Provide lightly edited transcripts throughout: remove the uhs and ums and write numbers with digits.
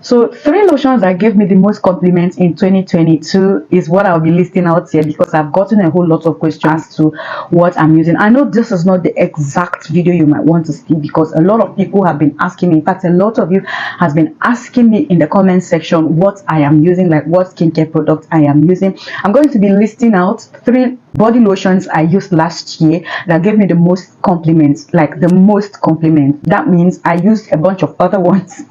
So 3 lotions that gave me the most compliments in 2022 is what I'll be listing out here, because I've gotten a whole lot of questions as to what I'm using. I know this is not the exact video you might want to see, because a lot of people have been asking me. In fact, a lot of you has been asking me in the comment section what I am using, like what skincare products I am using. I'm going to be listing out 3 body lotions I used last year that gave me the most compliments, like the most compliments. That means I used a bunch of other ones,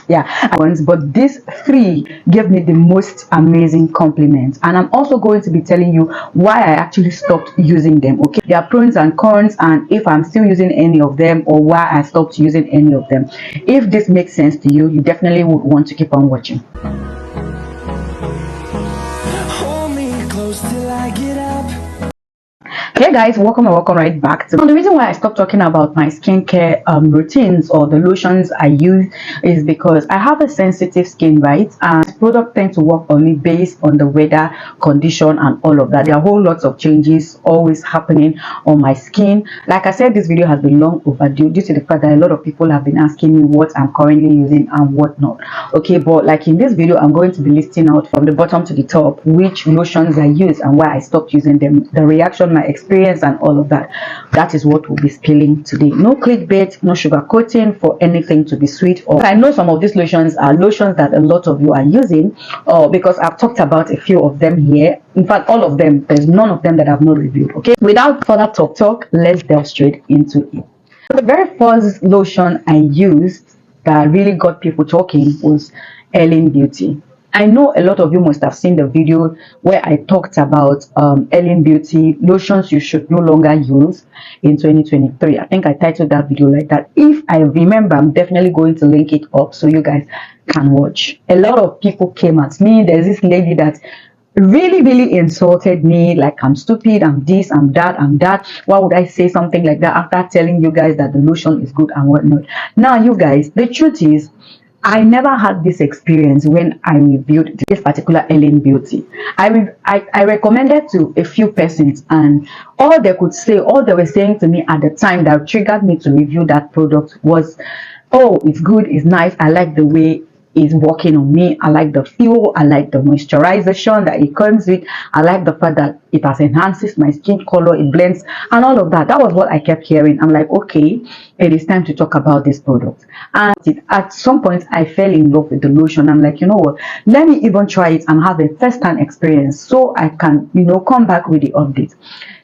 yeah, ones, but these 3 gave me the most amazing compliments. And I'm also going to be telling you why I actually stopped using them. Okay, there are pros and cons, and if I'm still using any of them, or why I stopped using any of them. If this makes sense to you, you definitely would want to keep on watching. Hold me close till I get up. Hey guys, welcome right back. So the reason why I stopped talking about my skincare routines or the lotions I use is because I have a sensitive skin, right? And products tend to work on me based on the weather condition and all of that. There are whole lots of changes always happening on my skin. Like I said, this video has been long overdue due to the fact that a lot of people have been asking me what I'm currently using and what not. Okay, but like in this video, I'm going to be listing out from the bottom to the top which lotions I use and why I stopped using them, the reaction, my experience, and all of that. That is what we'll be spilling today. No clickbait, no sugar coating for anything to be sweet. Or I know some of these lotions are lotions that a lot of you are using, because I've talked about a few of them here. In fact, all of them. There's none of them that I've not reviewed. Okay, without further talk, let's delve straight into it. The very first lotion I used that really got people talking was Ellen Beauty. I know a lot of you must have seen the video where I talked about Ellen Beauty lotions you should no longer use in 2023. I think I titled that video like that. If I remember, I'm definitely going to link it up so you guys can watch. A lot of people came at me. There's this lady that really insulted me, like I'm stupid, I'm this, I'm that, I'm that. Why would I say something like that after telling you guys that the lotion is good and whatnot? Now, you guys, the truth is, I never had this experience when I reviewed this particular Ellen Beauty. I recommended to a few persons, and all they could say, all they were saying to me at the time that triggered me to review that product was, oh, it's good, it's nice, I like the way is working on me, I like the feel, I like the moisturization that it comes with, I like the fact that it has enhances my skin color, it blends, and all of that. That was what I kept hearing. I'm like, okay, it is time to talk about this product. And at some point I fell in love with the lotion. I'm like, you know what, let me even try it and have a first-hand experience so I can, you know, come back with the update.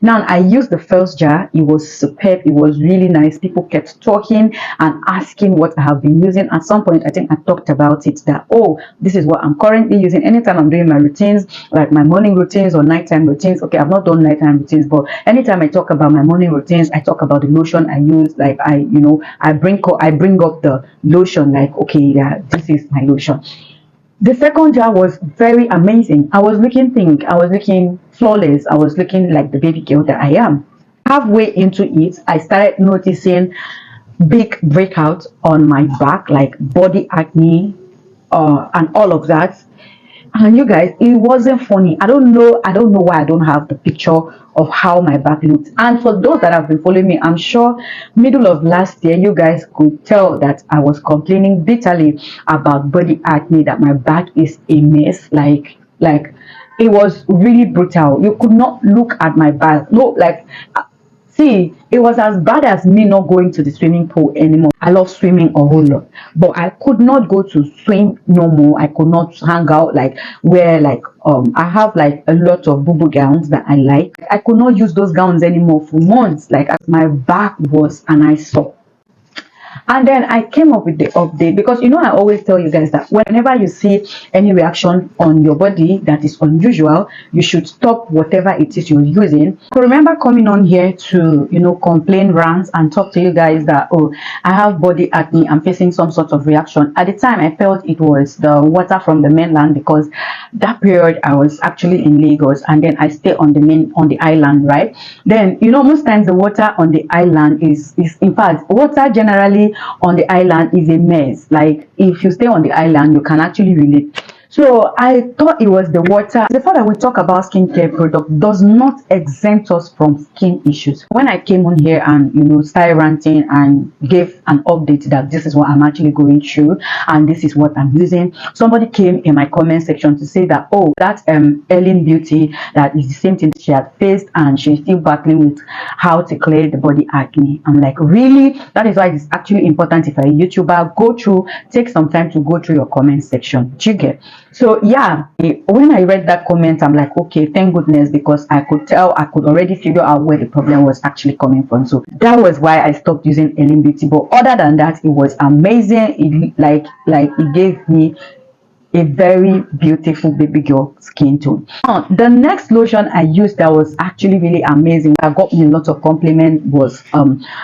Now, I used the first jar. It was superb. It was really nice. People kept talking and asking what I have been using. At some point, I think I talked about it that, oh, this is what I'm currently using. Anytime I'm doing my routines, like my morning routines or nighttime routines. Okay, I've not done nighttime routines, but anytime I talk about my morning routines, I talk about the lotion I use. Like I bring up the lotion. Like, okay, yeah, this is my lotion. The second jar was very amazing. I was looking pink. I was looking flawless. I was looking like the baby girl that I am. Halfway into it, I started noticing big breakouts on my back, like body acne, and all of that. And you guys, it wasn't funny. I don't know why I don't have the picture of how my back looked. And for those that have been following me, I'm sure middle of last year, you guys could tell that I was complaining bitterly about body acne, that my back is a mess. Like it was really brutal. You could not look at my back. No, like, see, it was as bad as me not going to the swimming pool anymore. I love swimming a whole lot, but I could not go to swim no more. I could not hang out, like wear like I have like a lot of boo-boo gowns that I like. I could not use those gowns anymore for months. Like my back was an eyesore. And then I came up with the update, because you know I always tell you guys that whenever you see any reaction on your body that is unusual, you should stop whatever it is you're using. So remember coming on here to, you know, complain, rant, and talk to you guys that, oh, I have body acne, I'm facing some sort of reaction. At the time, I felt it was the water from the mainland, because that period I was actually in Lagos, and then I stay on the island, right? Then, you know, most times the water on the island is in fact, water generally on the island is a mess. Like if you stay on the island, you can actually relate. So I thought it was the water. The fact that we talk about skincare product does not exempt us from skin issues. When I came on here and started ranting and gave an update that this is what I'm actually going through and this is what I'm using, somebody came in my comment section to say that, oh, that Ellen Beauty, that is the same thing she had faced and she's still battling with how to clear the body acne. I'm like, really? That is why it's actually important, if a YouTuber, take some time to go through your comment section. Do you get? So yeah, when I read that comment, I'm like, okay, thank goodness, because I could already figure out where the problem was actually coming from. So that was why I stopped using Ellen Beauty. But other than that, it was amazing. It like it gave me a very beautiful baby girl skin tone. Now, the next lotion I used that was actually really amazing, I got me a lot of compliment, was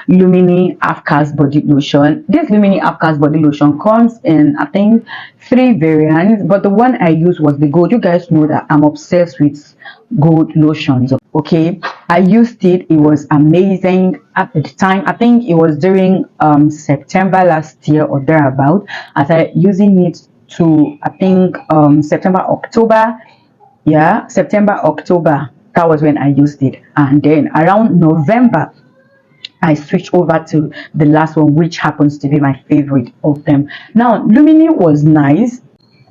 Luminini Afcast body lotion. This Luminini Afcast body lotion comes in, I think, 3 variants, but the one I used was the gold. You guys know that I'm obsessed with gold lotions. Okay, I used it. It was amazing at the time. I think it was during September last year or thereabout. I started using it to, I think, September, October. Yeah, September, October. That was when I used it. And then around November, I switched over to the last one, which happens to be my favorite of them. Now, Lumini was nice.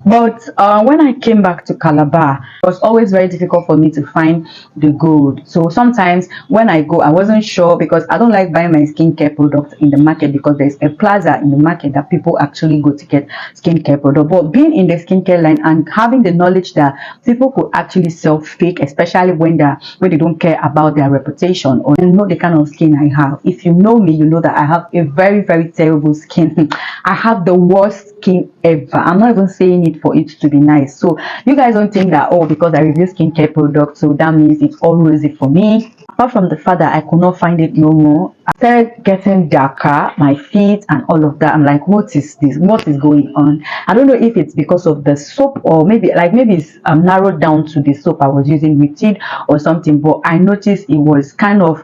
But when I came back to Calabar, it was always very difficult for me to find the gold. So sometimes when I go, I wasn't sure, because I don't like buying my skincare products in the market, because there's a plaza in the market that people actually go to get skincare products. But being in the skincare line and having the knowledge that people could actually sell fake, especially when they don't care about their reputation, or the kind of skin I have. If you know me, you know that I have a very, very terrible skin. I have the worst skin ever. I'm not even saying it for it to be nice. So you guys don't think that, oh, because I review skincare products, so that means it's all rosy for me. Apart from the fact that I could not find it no more, I started getting darker, my feet and all of that. I'm like, what is this? What is going on? I don't know if it's because of the soap, or maybe it's narrowed down to the soap I was using with it or something. But I noticed it was kind of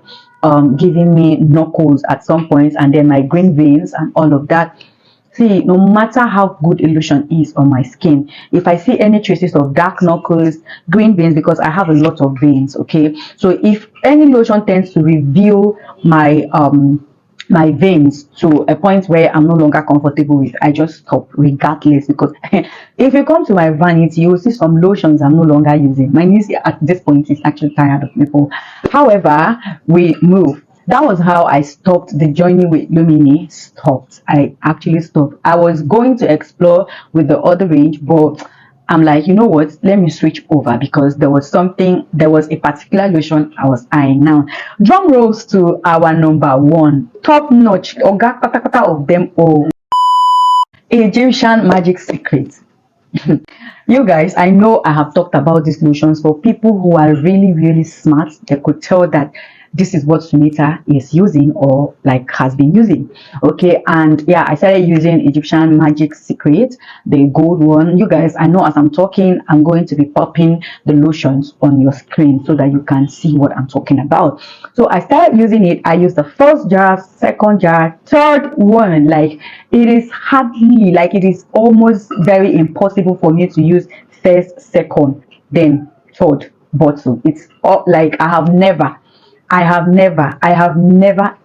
giving me knuckles at some point, and then my green veins and all of that. See, no matter how good a lotion is on my skin, if I see any traces of dark knuckles, green veins, because I have a lot of veins, okay, so if any lotion tends to reveal my my veins to a point where I'm no longer comfortable with, I just stop regardless. Because if you come to my vanity, you will see some lotions I'm no longer using. My niece at this point is actually tired of people. However, we move. That was how I stopped the journey with Lumini. I actually stopped. I was going to explore with the other range, but I'm like, you know what, let me switch over, because there was a particular lotion I was eyeing. Now, drum rolls to our number one, top notch, oga kata of them all, Egyptian Magic Secret. You guys, I know I have talked about these lotions. For people who are really, really smart, they could tell that this is what Sunita is using, or like has been using. Okay, and yeah, I started using Egyptian Magic Secret, the gold one. You guys, I know as I'm talking, I'm going to be popping the lotions on your screen so that you can see what I'm talking about. So I started using it. I used the first jar, second jar, third one. Like, it is almost very impossible for me to use first, second, then third bottle. It's all like I have never,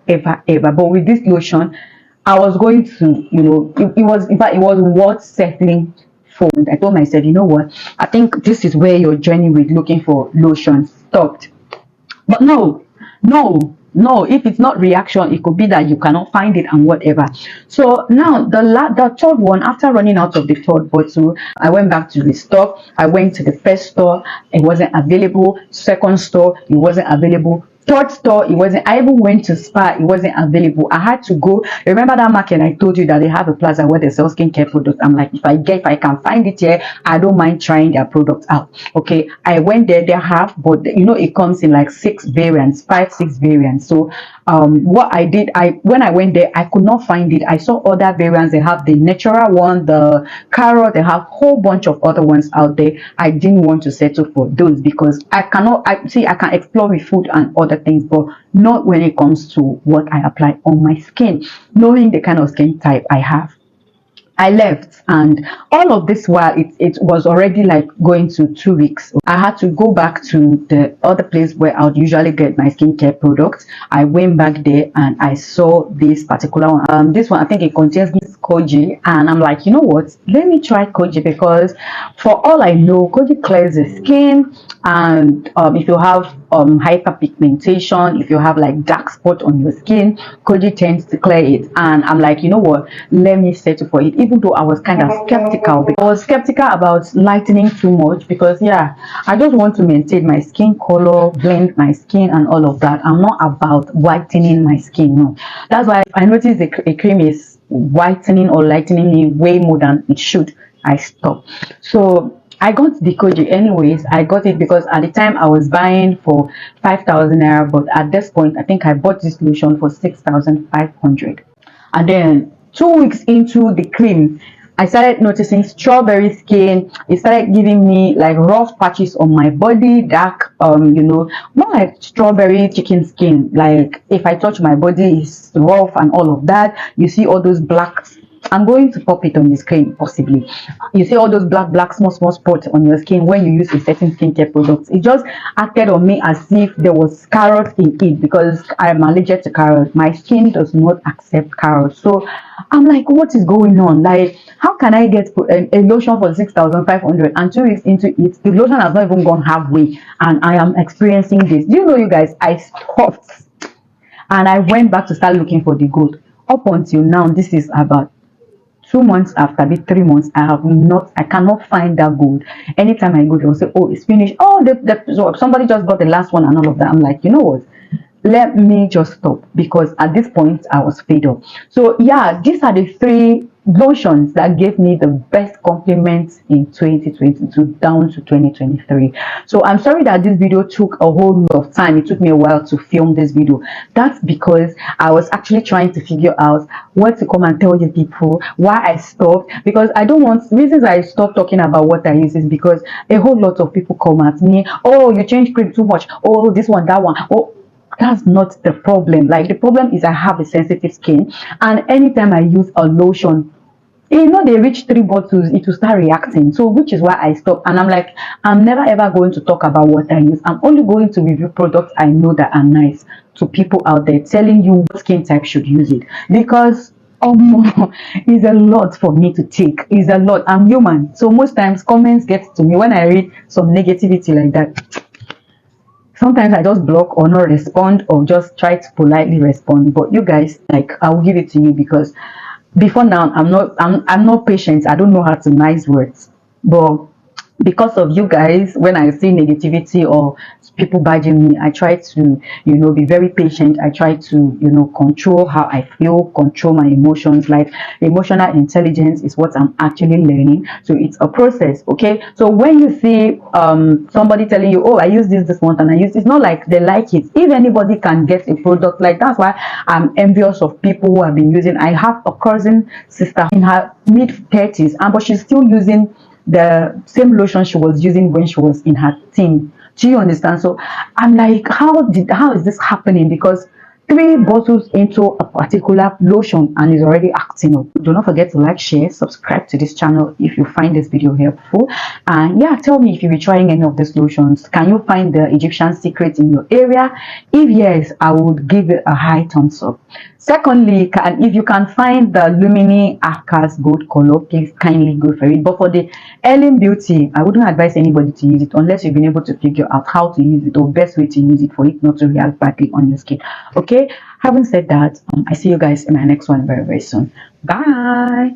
ever. But with this lotion, I was going to, it was, in fact, it was worth settling for. I told myself, you know what, I think this is where your journey with looking for lotion stopped. But no, if it's not reaction, it could be that you cannot find it and whatever. So now the third one, after running out of the third bottle, I went back to the store. I went to the first store, it wasn't available. Second store, it wasn't available. Third store, it wasn't. I even went to Spa, it wasn't available. I had to go. Remember that market I told you that they have a plaza where they sell skincare products? I'm like, if I can find it here, I don't mind trying their products out. Okay, I went there. They have, but it comes in like 6 variants, 5-6 variants. So what I did, when I went there, I could not find it. I saw other variants. They have the natural one, the carrot. They have a whole bunch of other ones out there. I didn't want to settle for those, because I can explore with food and other things, but not when it comes to what I apply on my skin, knowing the kind of skin type I have. I left, and all of this while it was already like going to 2 weeks. I had to go back to the other place where I would usually get my skincare products. I went back there and I saw this particular one. This one, I think it contains this koji, and I'm like, you know what? Let me try koji, because for all I know, koji clears the skin. And if you have hyperpigmentation, if you have like dark spot on your skin, koji tends to clear it. And I'm like, you know what, let me settle for it, even though I was kind of skeptical. I was skeptical about lightening too much, because yeah, I just want to maintain my skin color, blend my skin and all of that. I'm not about whitening my skin. No, that's why I noticed a cream is whitening or lightening me way more than it should. I stopped. So I got the koji anyways. I got it because at the time I was buying for 5,000 naira, but at this point I think I bought this lotion for 6,500. And then 2 weeks into the cream, I started noticing strawberry skin. It started giving me like rough patches on my body, dark, more like strawberry chicken skin. Like if I touch my body, it's rough and all of that. You see all those black. I'm going to pop it on the screen, possibly. You see all those black small spots on your skin when you use a certain skincare products. It just acted on me as if there was carrot in it, because I'm allergic to carrot. My skin does not accept carrot. So I'm like, what is going on? Like, how can I get a lotion for 6,500 and 2 weeks into it, the lotion has not even gone halfway and I am experiencing this? Do you know, you guys, I stopped and I went back to start looking for the gold. Up until now, this is about 2 months after, maybe 3 months, I cannot find that gold. Anytime I go, they'll say, oh, it's finished. Oh, so somebody just got the last one and all of that. I'm like, you know what? Let me just stop, because at this point I was fed up. So yeah, these are the 3 lotions that gave me the best compliments in 2022 down to 2023. So I'm sorry that this video took a whole lot of time. It took me a while to film this video. That's because I was actually trying to figure out what to come and tell you people, why I stopped. Because I don't want, reasons I stopped talking about what I use is because a whole lot of people come at me, oh, you changed cream too much, oh, this one, that one. Oh, that's not the problem. Like, the problem is I have a sensitive skin, and anytime I use a lotion, they reach 3 bottles, it will start reacting. So which is why I stopped. And I'm like, I'm never ever going to talk about what I use. I'm only going to review products I know that are nice, to people out there telling you what skin type should use it, because it's a lot for me to take. It's a lot. I'm human, so most times comments get to me when I read some negativity like that. Sometimes I just block or not respond, or just try to politely respond. But you guys, like, I'll give it to you, because before now I'm not patient. I don't know how to nice words, but because of you guys, when I see negativity or people badging me, I try to be very patient. I try to control how I feel, control my emotions. Like, emotional intelligence is what I'm actually learning, so it's a process. Okay, so when you see somebody telling you, oh, I use this month and I use, it's not like they like it. If anybody can get a product, like, that's why I'm envious of people who have been using. I have a cousin sister in her mid-30s, but she's still using the same lotion she was using when she was in her teen. Do you understand? So I'm like, how is this happening? Because 3 bottles into a particular lotion and is already acting up. Do not forget to like, share, subscribe to this channel if you find this video helpful. And yeah, tell me if you'll be trying any of these lotions. Can you find the Egyptian secret in your area? If yes, I would give it a high thumbs up. Secondly, if you can find the Luminini Arcas Gold color, please kindly go for it. But for the Ellen Beauty, I wouldn't advise anybody to use it unless you've been able to figure out how to use it, or best way to use it for it not to react badly on your skin. Okay, having said that, I see you guys in my next one very soon. Bye.